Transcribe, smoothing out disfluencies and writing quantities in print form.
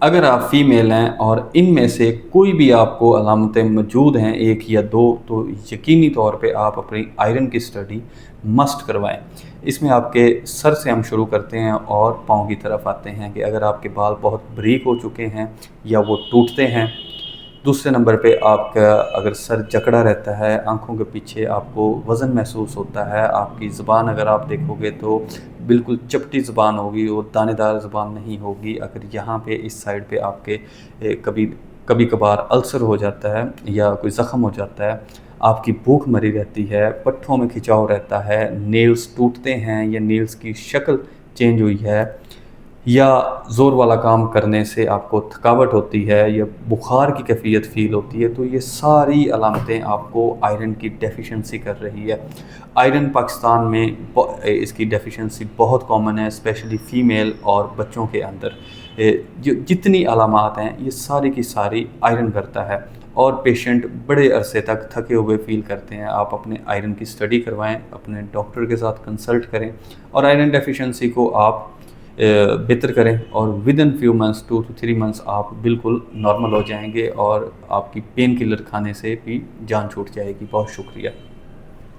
अगर आप फ़ीमेल हैं और इनमें से कोई भी आपको अलामतें मौजूद हैं, 1 या 2, तो यकीनी तौर पे आप अपनी आयरन की स्टडी मस्ट करवाएँ। इसमें आपके सर से हम शुरू करते हैं और पाँव की तरफ आते हैं कि अगर आपके बाल बहुत बारीक हो चुके हैं या वो टूटते हैं। दूसरे नंबर पे आपका अगर सर जकड़ा रहता है, आँखों के पीछे आपको वज़न महसूस होता है, आपकी ज़ुबान अगर आप देखोगे तो बिल्कुल चपटी ज़ुबान होगी और दानेदार ज़ुबान नहीं होगी। अगर यहाँ पे इस साइड पे आपके कभी कभार अल्सर हो जाता है या कोई ज़ख़म हो जाता है, आपकी भूख मरी रहती है, पट्ठों में खिंचाव रहता है, नेल्स टूटते हैं या नेल्स की शक्ल चेंज हुई है, या ज़ोर वाला काम करने से आपको थकावट होती है या बुखार की कैफ़ियत फ़ील होती है, तो ये सारी अलामतें आपको आयरन की डेफ़िशिएंसी कर रही है। आयरन पाकिस्तान में इसकी डेफ़िशिएंसी बहुत कॉमन है, स्पेशली फ़ीमेल और बच्चों के अंदर। जो जितनी अलामात हैं ये सारी की सारी आयरन करता है और पेशेंट बड़े अरसे तक थके हुए फ़ील करते हैं। आप अपने आयरन की स्टडी करवाएँ, अपने डॉक्टर के साथ कंसल्ट करें और आयरन डेफ़िशिएंसी को आप बेहतर करें और with in few months 2 to 3 months आप बिल्कुल नॉर्मल हो जाएंगे और आपकी पेन किलर खाने से भी जान छूट जाएगी। बहुत शुक्रिया।